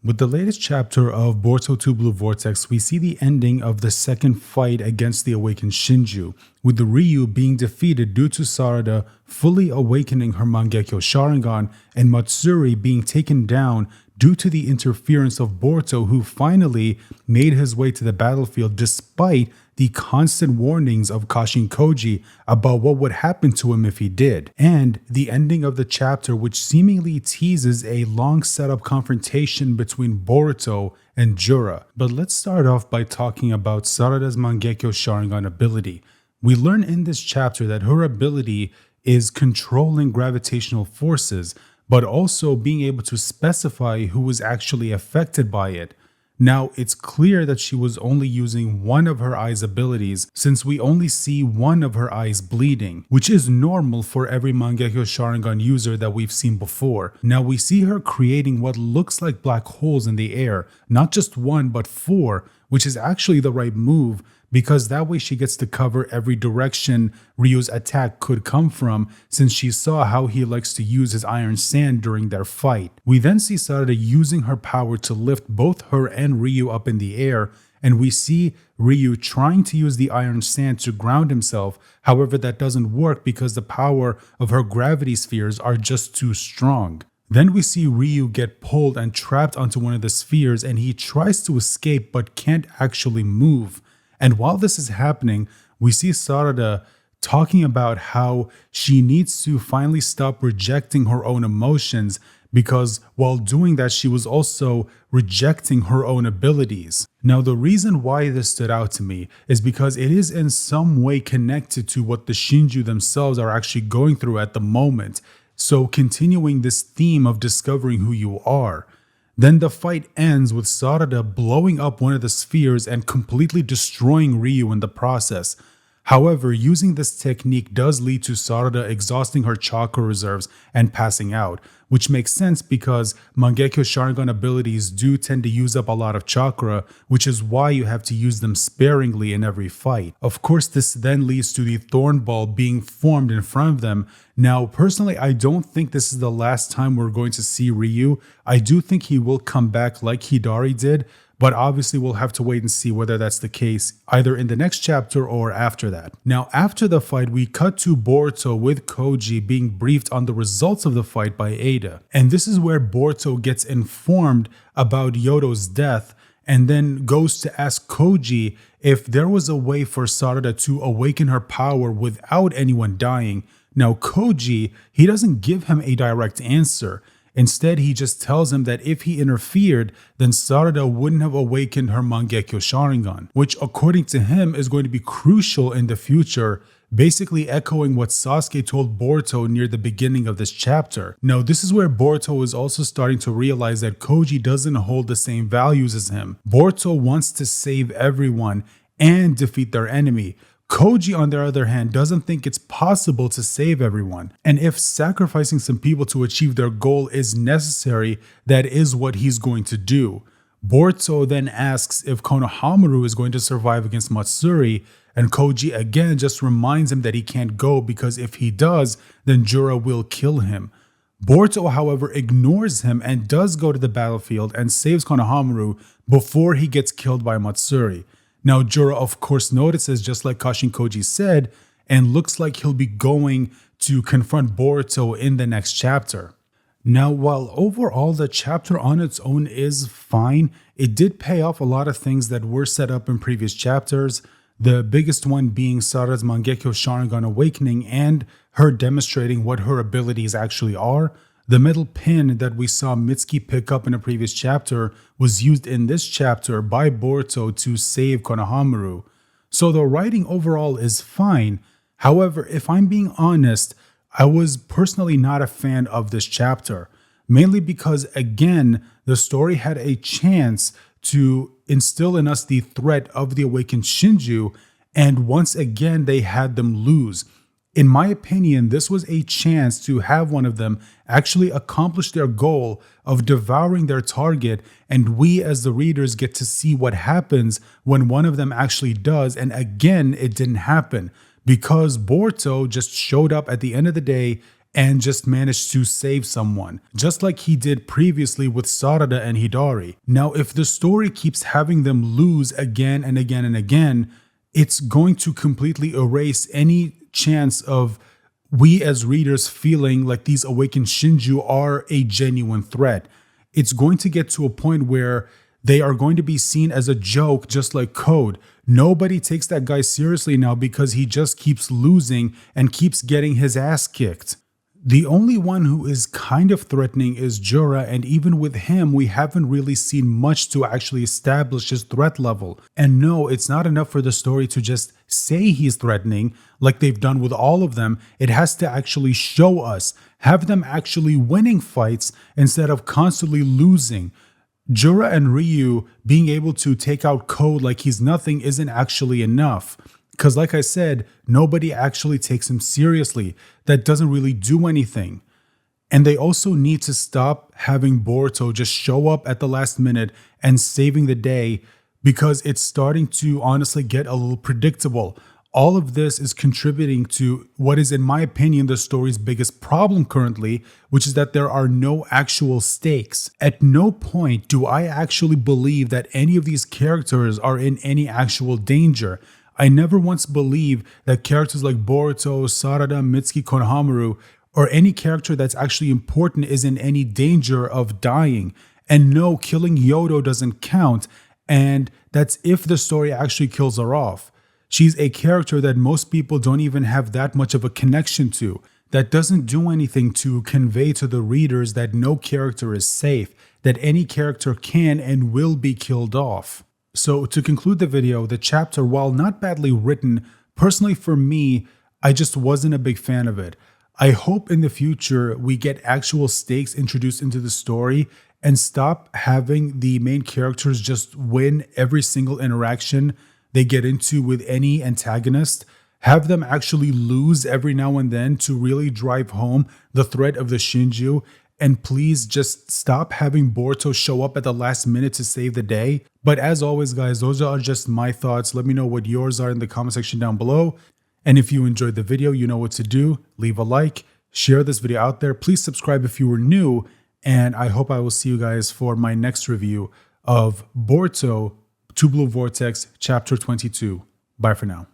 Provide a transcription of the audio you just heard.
With the latest chapter of Boruto 2 Blue Vortex, we see the ending of the second fight against the awakened Shinju, with the Ryu being defeated due to Sarada fully awakening her Mangekyo Sharingan and Matsuri being taken down due to the interference of Boruto, who finally made his way to the battlefield despite the constant warnings of Kashin Koji about what would happen to him if he did, and the ending of the chapter, which seemingly teases a long setup confrontation between Boruto and Jura. But let's start off by talking about Sarada's Mangekyo Sharingan ability. We learn in this chapter that her ability is controlling gravitational forces, but also being able to specify who was actually affected by it. Now, it's clear that she was only using one of her eye's abilities, since we only see one of her eyes bleeding, which is normal for every Mangekyo Sharingan user that we've seen before. Now, we see her creating what looks like black holes in the air, not just one, but four, which is actually the right move, because that way she gets to cover every direction Ryu's attack could come from, since she saw how he likes to use his iron sand during their fight. We then see Sarada using her power to lift both her and Ryu up in the air, and we see Ryu trying to use the iron sand to ground himself. However, that doesn't work because the power of her gravity spheres are just too strong. Then we see Ryu get pulled and trapped onto one of the spheres, and he tries to escape but can't actually move. And while this is happening, we see Sarada talking about how she needs to finally stop rejecting her own emotions, because while doing that, she was also rejecting her own abilities. Now, the reason why this stood out to me is because it is in some way connected to what the Shinju themselves are actually going through at the moment. So continuing this theme of discovering who you are. Then the fight ends with Sarada blowing up one of the spheres and completely destroying Ryu in the process. However, using this technique does lead to Sarada exhausting her chakra reserves and passing out, which makes sense because Mangekyo Sharingan abilities do tend to use up a lot of chakra, which is why you have to use them sparingly in every fight. Of course, this then leads to the thorn ball being formed in front of them. Now, personally, I don't think this is the last time we're going to see Ryu. I do think he will come back like Hidari did, but obviously we'll have to wait and see whether that's the case either in the next chapter or after that. Now, after the fight, we cut to Boruto with Koji being briefed on the results of the fight by Ada. And this is where Boruto gets informed about Yodo's death and then goes to ask Koji if there was a way for Sarada to awaken her power without anyone dying. Now, Koji, he doesn't give him a direct answer. Instead, he just tells him that if he interfered, then Sarada wouldn't have awakened her Mangekyo Sharingan, which according to him is going to be crucial in the future, basically echoing what Sasuke told Boruto near the beginning of this chapter. Now, this is where Boruto is also starting to realize that Koji doesn't hold the same values as him. Boruto wants to save everyone and defeat their enemy. Koji, on the other hand, doesn't think it's possible to save everyone. And if sacrificing some people to achieve their goal is necessary, that is what he's going to do. Boruto then asks if Konohamaru is going to survive against Matsuri, and Koji again just reminds him that he can't go because if he does, then Jura will kill him. Boruto, however, ignores him and does go to the battlefield and saves Konohamaru before he gets killed by Matsuri. Now, Jura, of course, notices, just like Kashin Koji said, and looks like he'll be going to confront Boruto in the next chapter. Now, while overall the chapter on its own is fine, it did pay off a lot of things that were set up in previous chapters, the biggest one being Sarada's Mangekyo Sharingan awakening and her demonstrating what her abilities actually are. The metal pin that we saw Mitsuki pick up in a previous chapter was used in this chapter by Boruto to save Konohamaru. So the writing overall is fine. However, if I'm being honest, I was personally not a fan of this chapter. Mainly because, again, the story had a chance to instill in us the threat of the awakened Shinju, and once again they had them lose. In my opinion, this was a chance to have one of them actually accomplish their goal of devouring their target, and we as the readers get to see what happens when one of them actually does, and again, it didn't happen because Boruto just showed up at the end of the day and just manage to save someone, just like he did previously with Sarada and Hidari. Now, if the story keeps having them lose again and again and again, it's going to completely erase any chance of we as readers feeling like these awakened Shinju are a genuine threat. It's going to get to a point where they are going to be seen as a joke, just like Code. Nobody takes that guy seriously now because he just keeps losing and keeps getting his ass kicked. The only one who is kind of threatening is Jura, and even with him, we haven't really seen much to actually establish his threat level. And no, it's not enough for the story to just say he's threatening, like they've done with all of them. It has to actually show us, have them actually winning fights instead of constantly losing. Jura and Ryu being able to take out Code like he's nothing isn't actually enough. Because like I said, nobody actually takes him seriously. That doesn't really do anything. And they also need to stop having Boruto just show up at the last minute and saving the day, because it's starting to honestly get a little predictable. All of this is contributing to what is, in my opinion, the story's biggest problem currently, which is that there are no actual stakes. At no point do I actually believe that any of these characters are in any actual danger. I never once believed that characters like Boruto, Sarada, Mitsuki, Konohamaru, or any character that's actually important is in any danger of dying. And no, killing Yodo doesn't count, and that's if the story actually kills her off. She's a character that most people don't even have that much of a connection to. That doesn't do anything to convey to the readers that no character is safe, that any character can and will be killed off. So to conclude the video, the chapter, while not badly written, personally for me, I just wasn't a big fan of it. I hope in the future we get actual stakes introduced into the story and stop having the main characters just win every single interaction they get into with any antagonist. Have them actually lose every now and then to really drive home the threat of the Shinju. And please just stop having Boruto show up at the last minute to save the day. But as always, guys, those are just my thoughts. Let me know what yours are in the comment section down below. And if you enjoyed the video, you know what to do. Leave a like, share this video out there. Please subscribe if you were new. And I hope I will see you guys for my next review of Boruto 2 Blue Vortex Chapter 22. Bye for now.